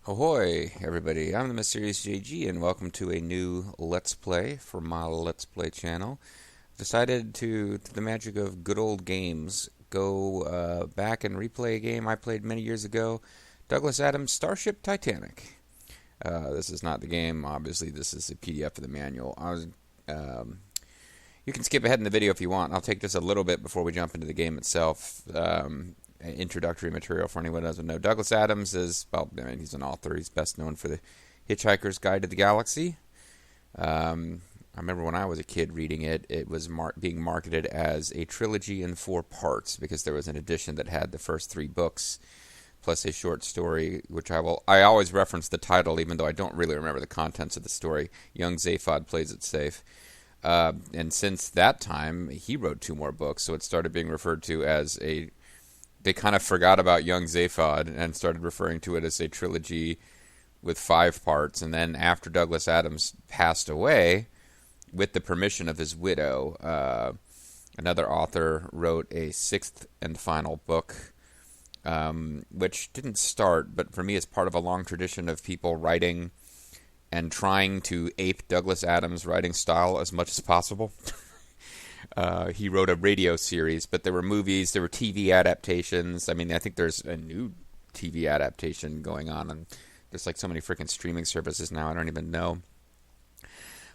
Ahoy, everybody. I'm the Mysterious JG, and welcome to a new Let's Play for my Let's Play channel. Decided to, through the magic of good old games, go back and replay a game I played many years ago, Douglas Adams' Starship Titanic. This is not the game, obviously. This is a PDF of the manual. You can skip ahead in the video if you want. I'll take just a little bit before we jump into the game itself. Introductory material for anyone who doesn't know. Douglas Adams is, well, I mean, he's an author. He's best known for the Hitchhiker's Guide to the Galaxy. I remember when I was a kid reading it, it was being marketed as a trilogy in 4 parts because there was an edition that had the first 3 books plus a short story, which I always reference the title even though I don't really remember the contents of the story. Young Zaphod plays it safe. And since that time, he wrote 2 more books, so it started being referred to as a... They kind of forgot about Young Zaphod and started referring to it as a trilogy with 5 parts. And then after Douglas Adams passed away, with the permission of his widow, another author wrote a 6th and final book, which didn't start, but for me it's part of a long tradition of people writing and trying to ape Douglas Adams' writing style as much as possible. He wrote a radio series, but there were movies, there were TV adaptations. I mean, I think there's a new TV adaptation going on, and there's like so many freaking streaming services now, I don't even know.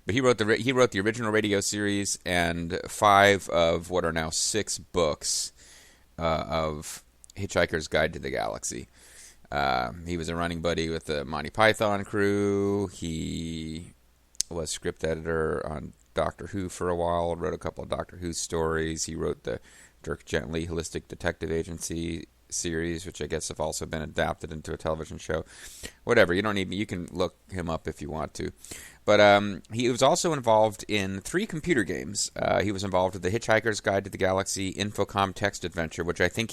But he wrote the original radio series and 5 of what are now 6 books of Hitchhiker's Guide to the Galaxy. He was a running buddy with the Monty Python crew. He was script editor on Doctor Who for a while, wrote a couple of Doctor Who stories. He wrote the Dirk Gently Holistic Detective Agency series, which I guess have also been adapted into a television show. Whatever, you don't need me. You can look him up if you want to. But he was also involved in 3 computer games. He was involved with the Hitchhiker's Guide to the Galaxy Infocom Text Adventure, which I think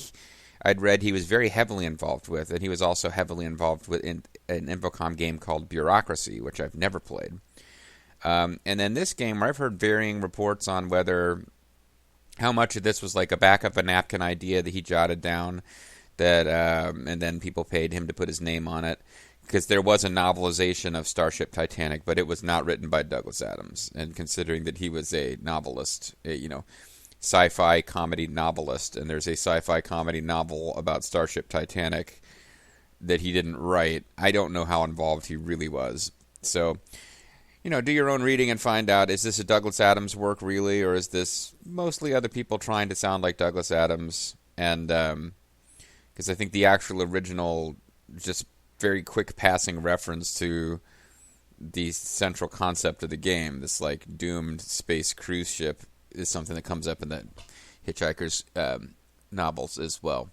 I'd read he was very heavily involved with, and he was also heavily involved with in an Infocom game called Bureaucracy, which I've never played. And then this game, where I've heard varying reports on how much of this was like a back of a napkin idea that he jotted down, and then people paid him to put his name on it, because there was a novelization of Starship Titanic, but it was not written by Douglas Adams. And considering that he was a novelist, sci-fi comedy novelist, and there's a sci-fi comedy novel about Starship Titanic that he didn't write, I don't know how involved he really was. So, do your own reading and find out, is this a Douglas Adams work really, or is this mostly other people trying to sound like Douglas Adams? And because I think the actual original, just very quick passing reference to the central concept of the game, this like doomed space cruise ship, is something that comes up in the Hitchhiker's novels as well.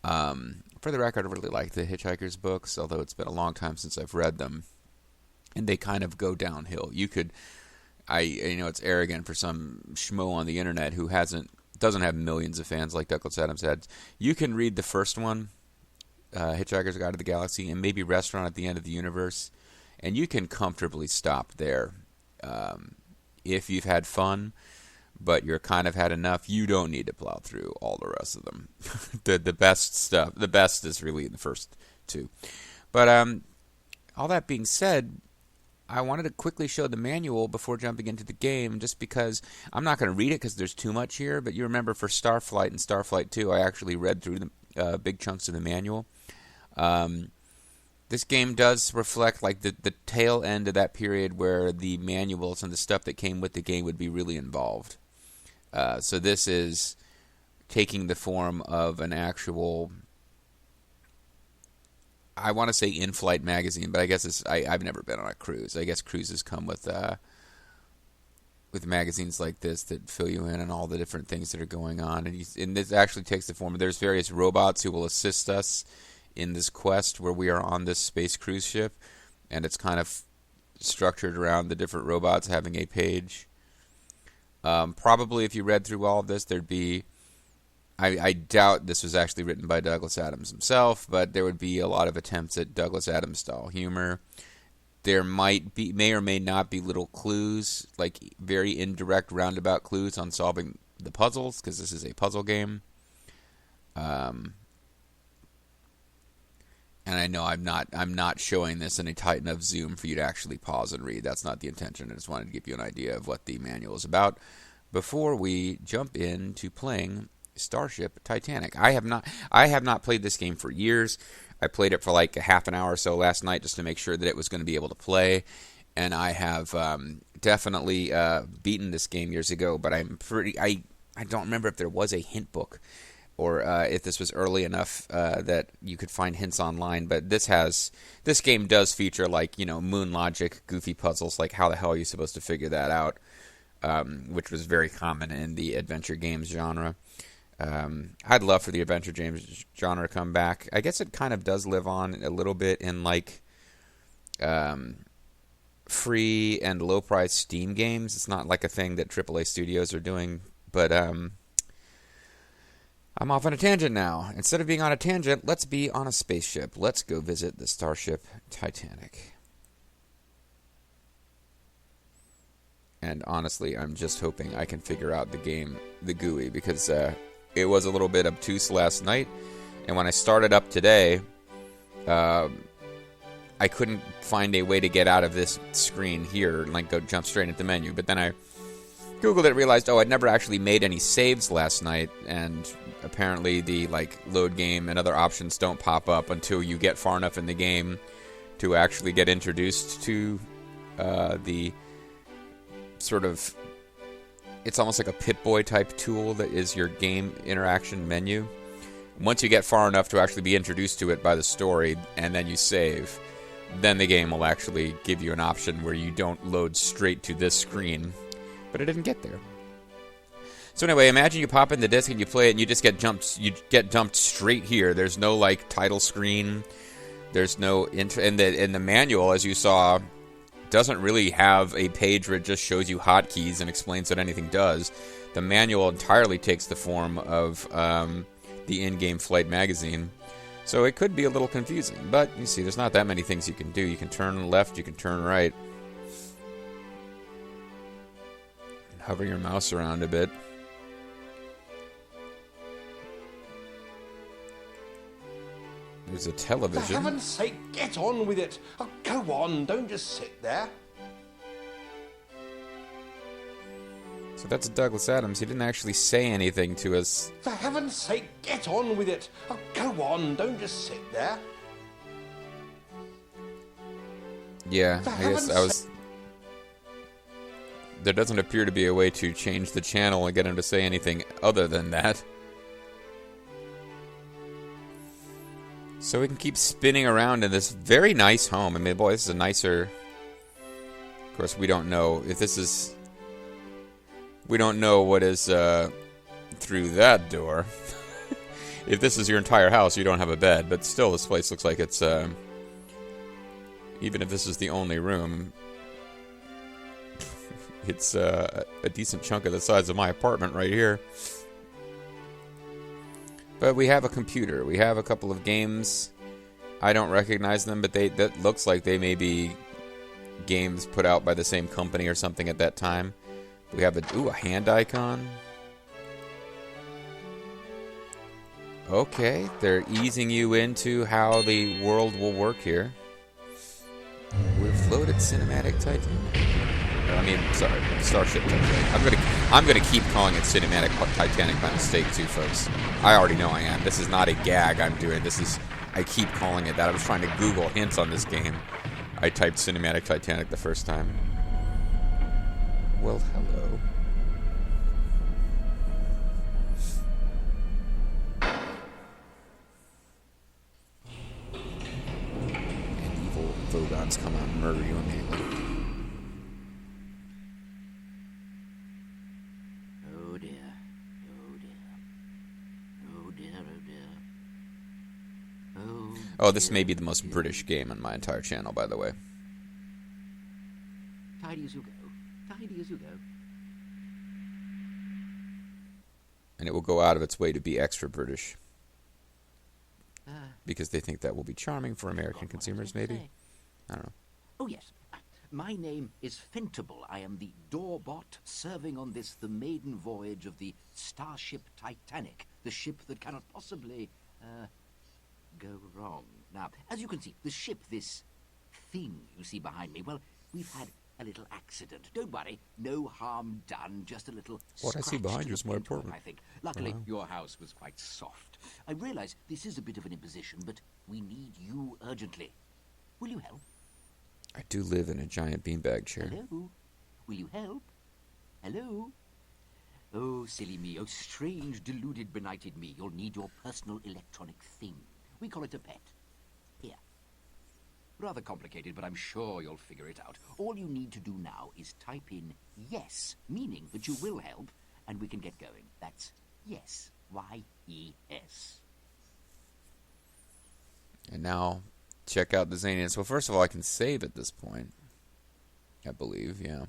For the record, I really like the Hitchhiker's books, although it's been a long time since I've read them. And they kind of go downhill. It's arrogant for some schmo on the internet who doesn't have millions of fans like Douglas Adams had. You can read the first one, Hitchhiker's Guide to the Galaxy, and maybe Restaurant at the End of the Universe, and you can comfortably stop there. If you've had fun, but you're kind of had enough, you don't need to plow through all the rest of them. the best stuff, the best is really in the first 2. But all that being said, I wanted to quickly show the manual before jumping into the game, just because I'm not going to read it because there's too much here, but you remember for Starflight and Starflight 2, I actually read through the big chunks of the manual. This game does reflect like the tail end of that period where the manuals and the stuff that came with the game would be really involved. So this is taking the form of an actual... I want to say in-flight magazine, but I guess I've never been on a cruise. I guess cruises come with magazines like this that fill you in on all the different things that are going on. And this actually takes the form of, there's various robots who will assist us in this quest where we are on this space cruise ship, and it's kind of structured around the different robots having a page. Probably if you read through all of this, there'd be... I doubt this was actually written by Douglas Adams himself, but there would be a lot of attempts at Douglas Adams style humor. There may or may not be little clues, like very indirect roundabout clues on solving the puzzles, because this is a puzzle game. And And I know I'm not showing this in a tight enough zoom for you to actually pause and read. That's not the intention. I just wanted to give you an idea of what the manual is about before we jump into playing Starship Titanic. I have not played this game for years. I played it for like a half an hour or so last night just to make sure that it was going to be able to play. And I have definitely beaten this game years ago, but I don't remember if there was a hint book or if this was early enough that you could find hints online. But this game does feature, like, moon logic, goofy puzzles, like how the hell are you supposed to figure that out, which was very common in the adventure games genre. I'd love for the adventure games genre to come back. I guess it kind of does live on a little bit in like free and low price Steam games. It's not like a thing that AAA studios are doing, but I'm off on a tangent now. Instead of being on a tangent, let's be on a spaceship. Let's go visit the Starship Titanic. And honestly, I'm just hoping I can figure out the GUI, because it was a little bit obtuse last night, and when I started up today, I couldn't find a way to get out of this screen here and go jump straight into the menu. But then I Googled it and realized, I'd never actually made any saves last night, and apparently the load game and other options don't pop up until you get far enough in the game to actually get introduced to the sort of, it's almost like a Pip-Boy type tool that is your game interaction menu. Once you get far enough to actually be introduced to it by the story, and then you save, then the game will actually give you an option where you don't load straight to this screen. But it didn't get there. So anyway, imagine you pop in the disc and you play it, and you just get dumped straight here. There's no title screen. There's no in the manual, as you saw, doesn't really have a page where it just shows you hotkeys and explains what anything does. The manual entirely takes the form of the in-game flight magazine. So it could be a little confusing, but you see, there's not that many things you can do. You can turn left, you can turn right. Hover your mouse around a bit. There's a television. For heaven's sake, get on with it. Oh, go on, don't just sit there. So that's Douglas Adams. He didn't actually say anything to us. For heaven's sake, get on with it. Oh, go on, don't just sit there. Yeah, I guess there doesn't appear to be a way to change the channel and get him to say anything other than that. So we can keep spinning around in this very nice home. I mean, boy, this is a nicer... Of course, we don't know if this is... We don't know what is through that door. If this is your entire house, you don't have a bed. But still, this place looks like it's... even if this is the only room... It's a decent chunk of the size of my apartment right here. But we have a computer. We have a couple of games. I don't recognize them, but that looks like they may be games put out by the same company or something at that time. We have a hand icon. Okay, they're easing you into how the world will work here. We've floated Cinematic Titanic. Starship Titanic. I'm gonna keep calling it Cinematic Titanic by mistake too, folks. I already know I am. This is not a gag I'm doing. I keep calling it that. I was trying to Google hints on this game. I typed Cinematic Titanic the first time. Well, hello. And evil Vogons come out and murder you immediately. Oh, this may be the most British game on my entire channel, by the way. Tidy as you go. Tidy as you go. And it will go out of its way to be extra British. Because they think that will be charming for American consumers, maybe? I don't know. Oh, yes. My name is Fentable. I am the doorbot serving on the maiden voyage of the Starship Titanic, the ship that cannot possibly, go wrong. Now, as you can see, the ship, this thing you see behind me, well, we've had a little accident. Don't worry, no harm done, just a little What I see scratch behind to you the is more paintwork, important. I think. Luckily, your house was quite soft. I realize this is a bit of an imposition, but we need you urgently. Will you help? I do live in a giant beanbag chair. Hello? Will you help? Hello? Oh, silly me. Oh, strange, deluded, benighted me. You'll need your personal electronic thing. We call it a pet. Here. Rather complicated, but I'm sure you'll figure it out. All you need to do now is type in yes, meaning that you will help, and we can get going. That's yes. Y-E-S. And now, check out the zaniness. Well, first of all, I can save at this point. I believe, yeah.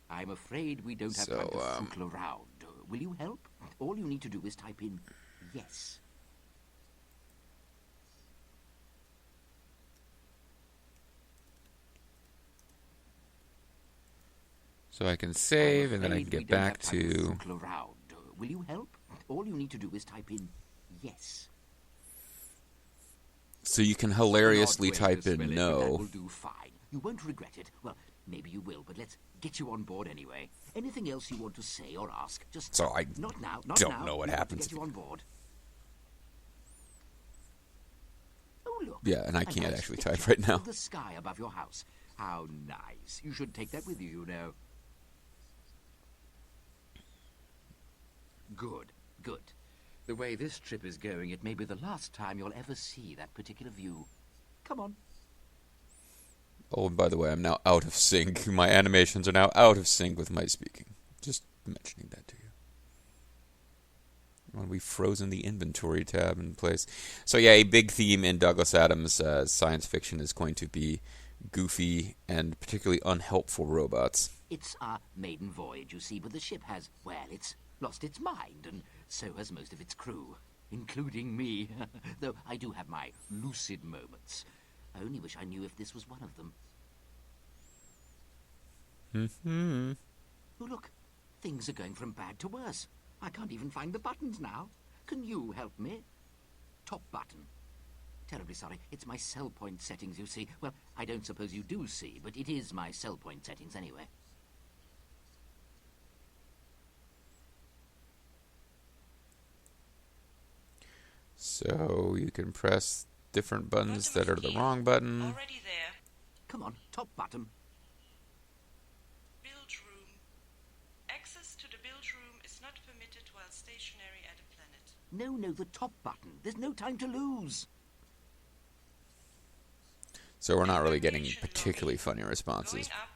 I'm afraid we don't have time to fool around. Will you help? All you need to do is type in yes. So I can save, and then I can get back to... Will you help? All you need to do is type in yes. So you can hilariously type in That no. will do fine. You won't regret it. Well, maybe you will, but let's get you on board anyway. Anything else you want to say or ask? Just So I not now. Not don't now. know what We want happens to get you on board. Oh look. Yeah, and I a can't nice actually picture type right now. of the sky above your house. How nice. You should take that with you, you know. Good, good. The way this trip is going, it may be the last time you'll ever see that particular view. Come on. Oh, and by the way, I'm now out of sync. My animations are now out of sync with my speaking. Just mentioning that to you. When we've frozen the inventory tab in place. So yeah, a big theme in Douglas Adams' science fiction is going to be goofy and particularly unhelpful robots. It's our maiden voyage, you see, but the ship has, well, it's lost its mind, and so has most of its crew, including me. Though I do have my lucid moments. I only wish I knew if this was one of them. Mm-hmm. Oh, look. Things are going from bad to worse. I can't even find the buttons now. Can you help me? Top button. Terribly sorry. It's my cell point settings, you see. Well, I don't suppose you do see, but it is my cell point settings anyway. So you can press different buttons that are the wrong button. Already there. Come on, top button. Build room. Access to the build room is not permitted while stationary at a planet. No, the top button. There's no time to lose. So we're not really getting particularly funny responses. Going up.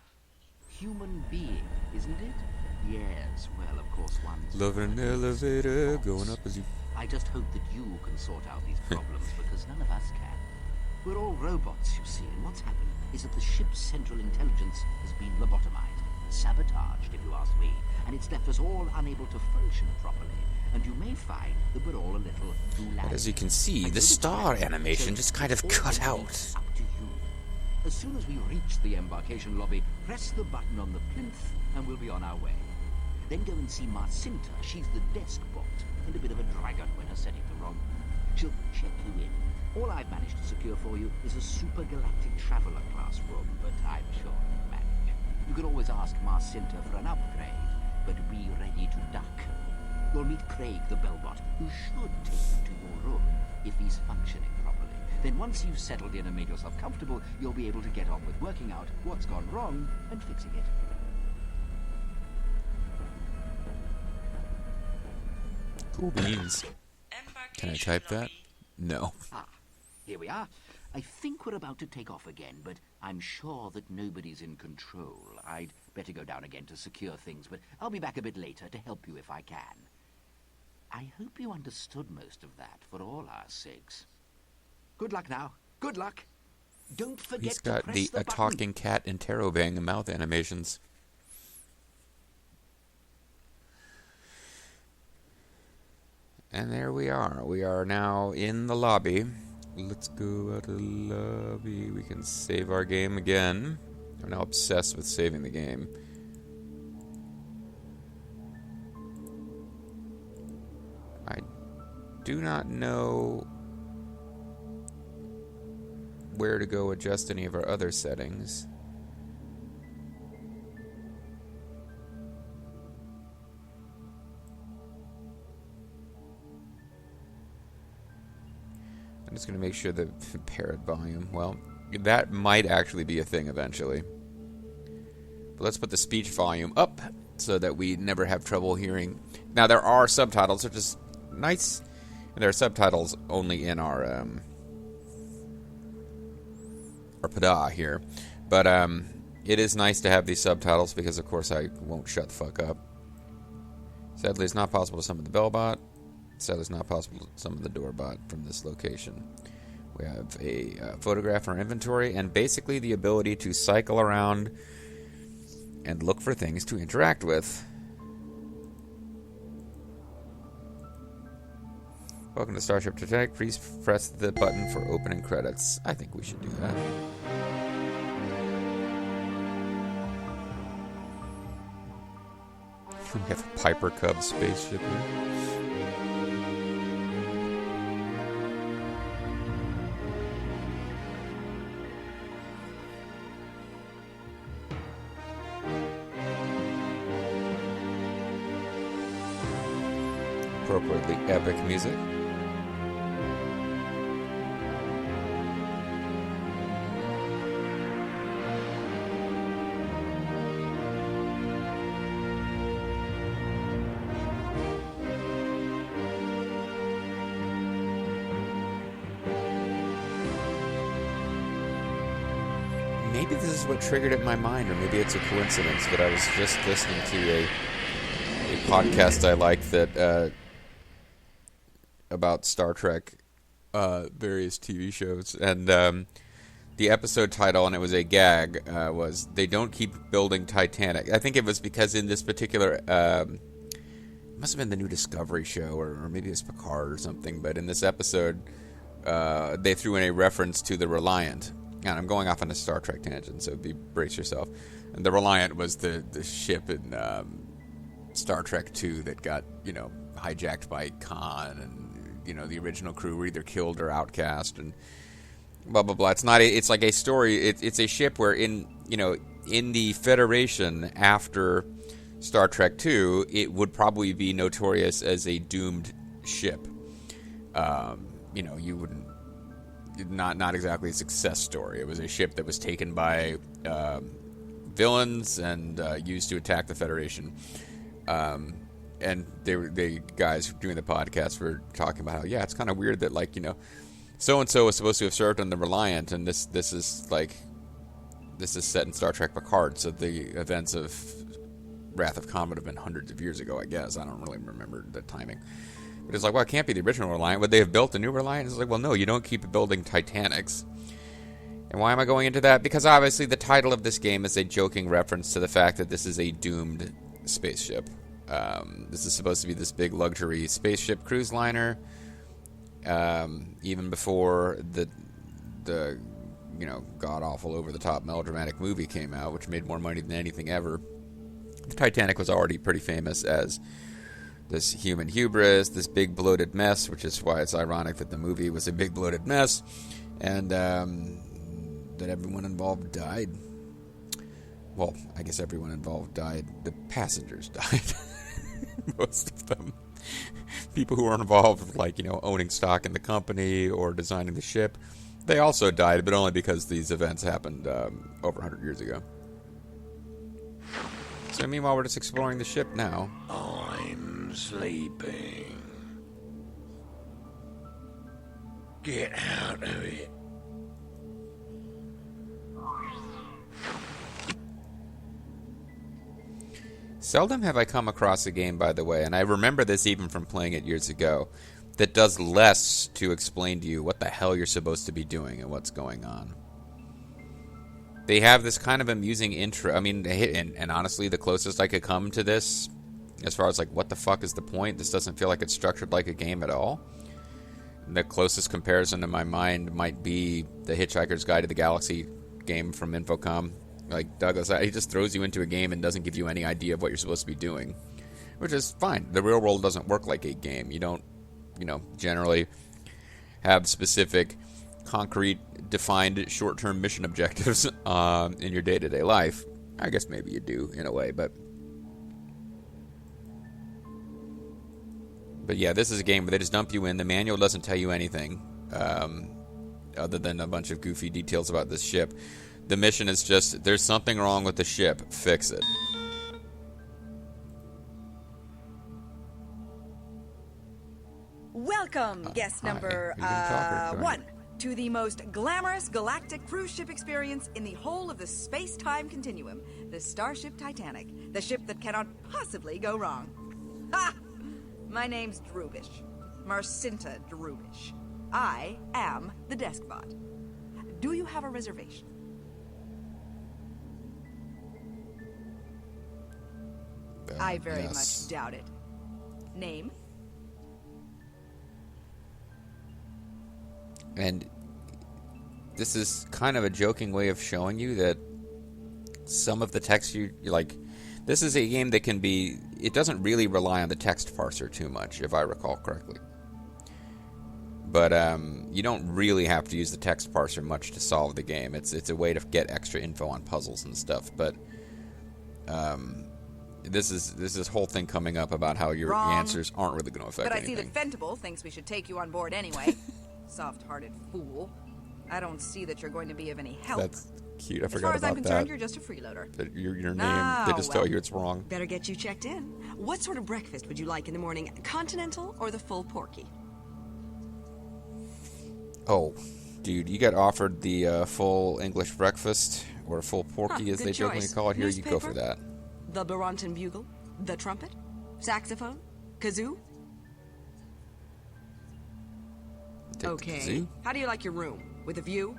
Human being, isn't it? Yes, well, of course, one's... Love an elevator going up as you... I just hope that you can sort out these problems, because none of us can. We're all robots, you see, and what's happened is that the ship's central intelligence has been lobotomized, sabotaged, if you ask me, and it's left us all unable to function properly. And you may find that we're all a little But as you can see, the star animation just kind of cut out. Up to you. As soon as we reach the embarkation lobby, press the button on the plinth, and we'll be on our way. Then go and see Marcinta. She's the desk bot, and a bit of a dragon when her settings are wrong. She'll check you in. All I've managed to secure for you is a supergalactic traveler class room, but I'm sure you'll manage. You can always ask Marcinta for an upgrade, but be ready to duck. You'll meet Craig the Bellbot, who should take you to your room if he's functioning properly. Then once you've settled in and made yourself comfortable, you'll be able to get on with working out what's gone wrong and fixing it. Cool beans. Can I type that? Lobby. No. Ah, here we are. I think we're about to take off again, but I'm sure that nobody's in control. I'd better go down again to secure things, but I'll be back a bit later to help you if I can. I hope you understood most of that for all our sakes. Good luck now. Good luck. Don't forget He's got to press the the button. talking cat and Terrobang mouth animations. And there we are. We are now in the lobby. Let's go out of the lobby. We can save our game again. I'm now obsessed with saving the game. I do not know where to go adjust any of our other settings. I'm just going to make sure the parrot volume, well, that might actually be a thing eventually. But let's put the speech volume up so that we never have trouble hearing. Now, there are subtitles, which is nice. And there are subtitles only in our PDA here. But it is nice to have these subtitles because, of course, I won't shut the fuck up. Sadly, it's not possible to summon the Bellbot. Sadly, it's not possible to summon the Doorbot from this location. We have a photograph in our inventory and basically the ability to cycle around and look for things to interact with. Welcome to Starship Titanic. Please press the button for opening credits. I think we should do that. We have a Piper Cub spaceship here. Appropriately epic music. Maybe this is what triggered it in my mind, or maybe it's a coincidence, but I was just listening to a podcast I like that about Star Trek, various TV shows, and the episode title, and it was a gag, was "They Don't Keep Building Titanic." I think it was because in this particular, it must have been the new Discovery show, or maybe it's Picard or something, but in this episode, they threw in a reference to the Reliant. And I'm going off on a Star Trek tangent, so brace yourself. And the Reliant was the ship in Star Trek II that got, hijacked by Khan, and, the original crew were either killed or outcast, and blah, blah, blah. It's like a story. It's a ship where in the Federation after Star Trek II, it would probably be notorious as a doomed ship. You wouldn't, not exactly a success story. It was a ship that was taken by villains and used to attack the Federation. And the guys doing the podcast were talking about how, it's kind of weird that, so-and-so was supposed to have served on the Reliant, and this is set in Star Trek Picard, so the events of Wrath of Khan would have been hundreds of years ago, I guess. I don't really remember the timing. But it's like, well, it can't be the original Reliant. Would they have built a new Reliant? It's like, well, no, you don't keep building Titanics. And why am I going into that? Because obviously the title of this game is a joking reference to the fact that this is a doomed spaceship. This is supposed to be this big luxury spaceship cruise liner. Even before the god-awful, over-the-top melodramatic movie came out, which made more money than anything ever, the Titanic was already pretty famous as this human hubris, this big bloated mess, which is why it's ironic that the movie was a big bloated mess, and that everyone involved died. Well, I guess everyone involved died. The passengers died. Most of them. People who were involved, owning stock in the company or designing the ship, they also died, but only because these events happened over 100 years ago. So meanwhile, we're just exploring the ship now. I'm sleeping. Get out of it. Seldom have I come across a game, by the way, and I remember this even from playing it years ago, that does less to explain to you what the hell you're supposed to be doing and what's going on. They have this kind of amusing intro. I mean, and honestly, the closest I could come to this, as far as what the fuck is the point? This doesn't feel like it's structured like a game at all. The closest comparison in my mind might be the Hitchhiker's Guide to the Galaxy game from Infocom. Like Douglas, he just throws you into a game and doesn't give you any idea of what you're supposed to be doing, which is fine. The real world doesn't work like a game. You don't, generally have specific concrete, defined short-term mission objectives in your day-to-day life. I guess maybe you do in a way, but yeah, this is a game where they just dump you in. The manual doesn't tell you anything other than a bunch of goofy details about this ship. The mission is just, there's something wrong with the ship, fix it. Welcome, guest number one, to the most glamorous galactic cruise ship experience in the whole of the space-time continuum, the Starship Titanic, the ship that cannot possibly go wrong. Ha! My name's Drubish, Marcinta Drubish. I am the desk bot. Do you have a reservation? I very much doubt it. Name? And this is kind of a joking way of showing you that some of the text you like. This is a game that can be. It doesn't really rely on the text parser too much, if I recall correctly. But you don't really have to use the text parser much to solve the game. It's a way to get extra info on puzzles and stuff. But this whole thing coming up about how your answers aren't really going to affect anything. But I see that Fentable thinks we should take you on board anyway. Soft-hearted fool. I don't see that you're going to be of any help. That's cute. I forgot about that. As far as I'm concerned, you're just a freeloader. Your name, they just tell you it's wrong. Better get you checked in. What sort of breakfast would you like in the morning? Continental or the full porky? Oh, dude, you got offered the full English breakfast, or full porky, as they jokingly call it here. Newspaper? You go for that. The Baronton bugle? The trumpet? Saxophone? Kazoo? Okay. Kazoo? How do you like your room? With a view?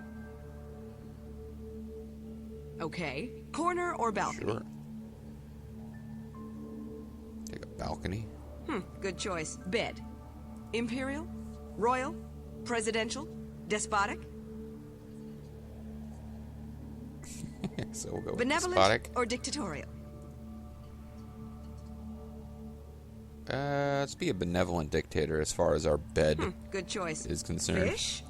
Okay. Corner or balcony? Sure. Take a balcony. Good choice. Bed. Imperial? Royal? Presidential? Despotic? So we'll go Benevolent despotic. or dictatorial? Let's be a benevolent dictator as far as our bed Good choice. is concerned. Fish?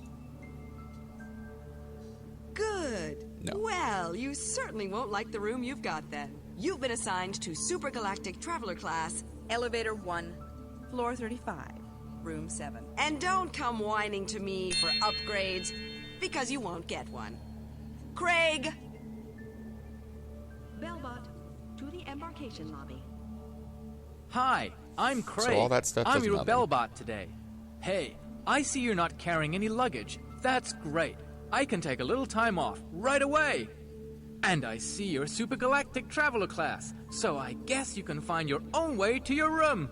Good. No. Well, you certainly won't like the room you've got then. You've been assigned to Supergalactic Traveler Class, Elevator 1, floor 35, room 7. and don't come whining to me for upgrades, because you won't get one. Craig! Bellbot, to the embarkation lobby. Hi, I'm Craig. So all that stuff I'm does your nothing. bellbot today. Hey, I see you're not carrying any luggage. That's great. I can take a little time off right away. And I see you're Supergalactic Traveler Class, so I guess you can find your own way to your room.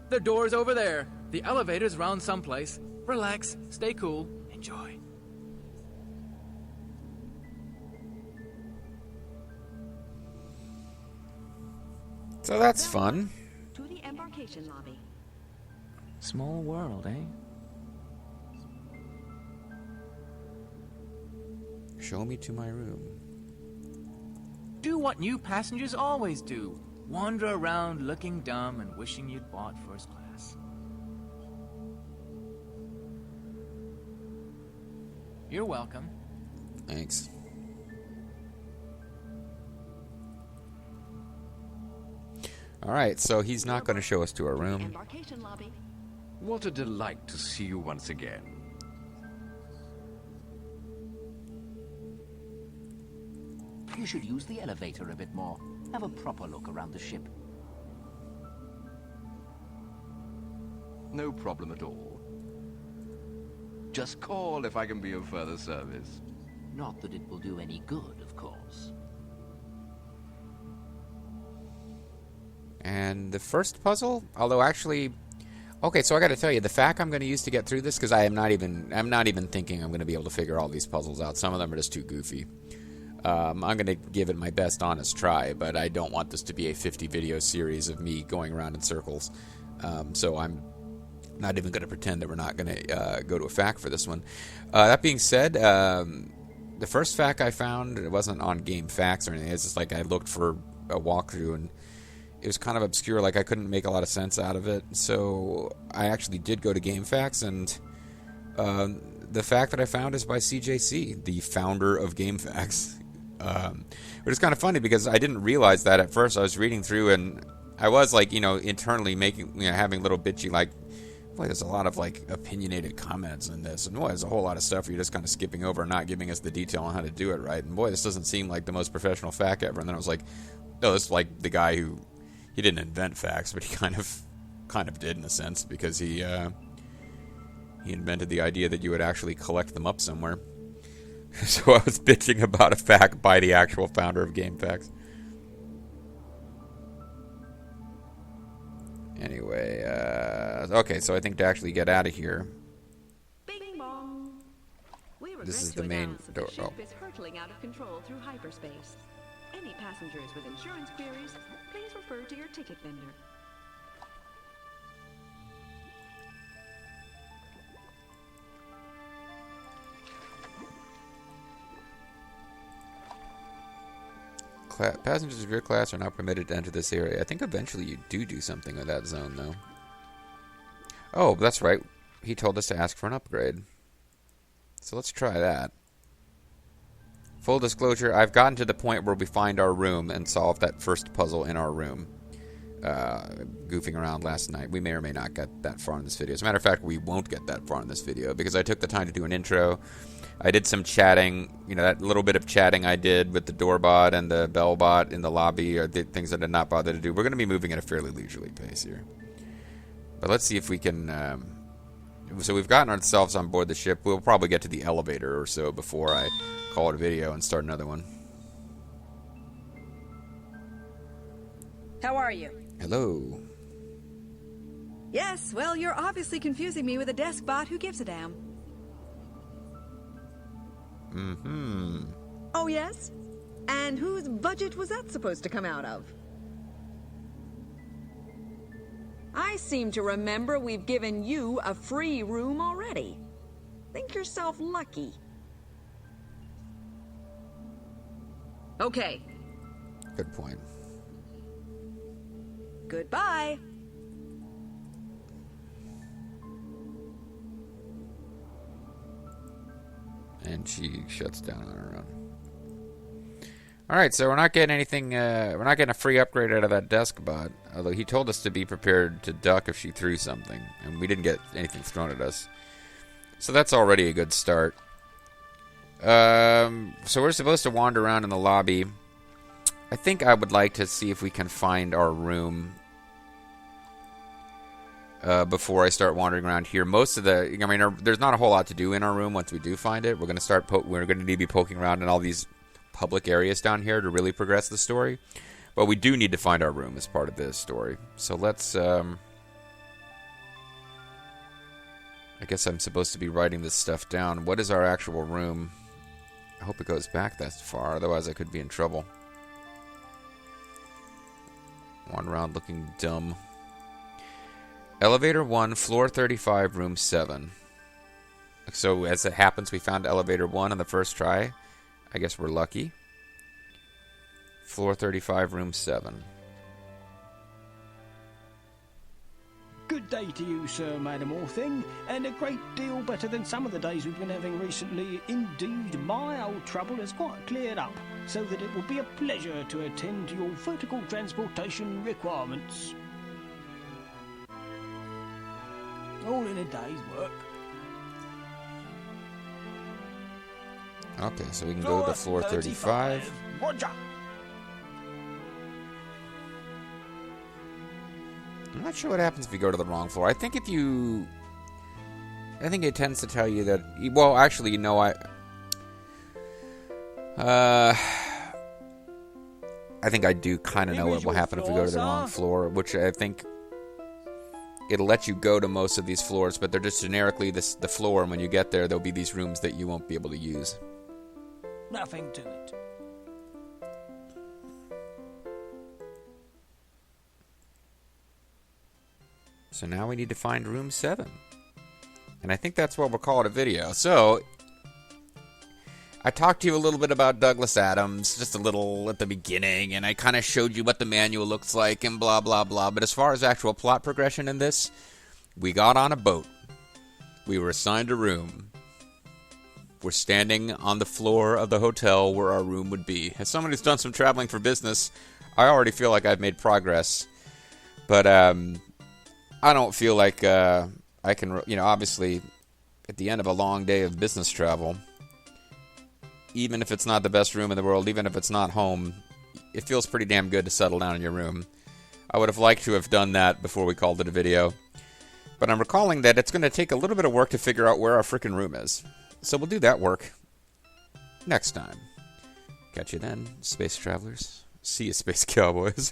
The door's over there. The elevator's round someplace. Relax, stay cool, enjoy. So that's fun. To the embarkation lobby. Small world, eh? Show me to my room. Do what new passengers always do. Wander around looking dumb and wishing you'd bought first class. You're welcome. Thanks. All right, so he's not going to show us to our room. Embarkation lobby. What a delight to see you once again. You should use the elevator a bit more. Have a proper look around the ship. No problem at all. Just call if I can be of further service. Not that it will do any good, of course. And the first puzzle, although actually, okay, so I got to tell you, the fact I'm going to use to get through this, because I'm not even thinking I'm going to be able to figure all these puzzles out. Some of them are just too goofy. I'm going to give it my best honest try, but I don't want this to be a 50 video series of me going around in circles. So I'm not even going to pretend that we're not going to go to a fact for this one. That being said, the first fact I found, it wasn't on Game Facts or anything. It's just like I looked for a walkthrough and it was kind of obscure. Like I couldn't make a lot of sense out of it. So I actually did go to Game Facts, and the fact that I found is by CJC, the founder of GameFAQs. But it's kind of funny because I didn't realize that at first. I was reading through and I was like, internally having little bitchy like, boy, there's a lot of like opinionated comments in this, and boy, there's a whole lot of stuff you're just kind of skipping over and not giving us the detail on how to do it right. And boy, this doesn't seem like the most professional FAQ ever. And then I was like, oh, this is like the guy who he didn't invent facts, but he kind of did in a sense because he invented the idea that you would actually collect them up somewhere. So I was bitching about a fact by the actual founder of GameFAQs. Anyway, okay, so I think to actually get out of here, Bing bong. this is the main door. The ship is hurtling out of control through hyperspace. Any passengers with insurance queries, please refer to your ticket vendor. Passengers of your class are not permitted to enter this area. I think eventually you do something with that zone, though. Oh, that's right. He told us to ask for an upgrade. So let's try that. Full disclosure, I've gotten to the point where we find our room and solve that first puzzle in our room. Goofing around last night. We may or may not get that far in this video. As a matter of fact, we won't get that far in this video because I took the time to do an intro. I did some chatting, that little bit of chatting I did with the doorbot and the bellbot in the lobby are the things I did not bother to do. We're going to be moving at a fairly leisurely pace here. But let's see if we can... so we've gotten ourselves on board the ship. We'll probably get to the elevator or so before I call it a video and start another one. How are you? Hello. Yes, well, you're obviously confusing me with a desk bot who gives a damn. Mm-hmm. Oh, yes? And whose budget was that supposed to come out of? I seem to remember we've given you a free room already. Think yourself lucky. Okay. Good point. Goodbye. And she shuts down on her own. Alright, so we're not getting anything, we're not getting a free upgrade out of that desk bot. Although he told us to be prepared to duck if she threw something. And we didn't get anything thrown at us. So that's already a good start. So we're supposed to wander around in the lobby. I think I would like to see if we can find our room before I start wandering around here. Most of there's not a whole lot to do in our room once we do find it. We're going to need to be poking around in all these public areas down here to really progress the story. But we do need to find our room as part of this story. So let's, I guess I'm supposed to be writing this stuff down. What is our actual room? I hope it goes back that far, otherwise I could be in trouble. Wander around looking dumb. Elevator 1, floor 35, room 7. So as it happens, we found elevator 1 on the first try. I guess we're lucky. Floor 35, room 7. Good day to you, Sir Madam Orthing, and a great deal better than some of the days we've been having recently. Indeed, my old trouble has quite cleared up, so that it will be a pleasure to attend to your vertical transportation requirements. All in a day's work. Okay, so we can go to floor 35. Roger. I'm not sure what happens if you go to the wrong floor. I think it tends to tell you that... Well, actually, I think I do kind of know what will happen if we go to the wrong floor, which I think it'll let you go to most of these floors, but they're just generically the floor, and when you get there, there'll be these rooms that you won't be able to use. Nothing to it. So now we need to find room 7. And I think that's what we'll call it a video. So, I talked to you a little bit about Douglas Adams, just a little at the beginning, and I kind of showed you what the manual looks like and blah, blah, blah. But as far as actual plot progression in this, we got on a boat. We were assigned a room. We're standing on the floor of the hotel where our room would be. As someone who's done some traveling for business, I already feel like I've made progress. But I don't feel like I can, obviously, at the end of a long day of business travel, even if it's not the best room in the world, even if it's not home, it feels pretty damn good to settle down in your room. I would have liked to have done that before we called it a video. But I'm recalling that it's going to take a little bit of work to figure out where our frickin' room is. So we'll do that work next time. Catch you then, space travelers. See you, space cowboys.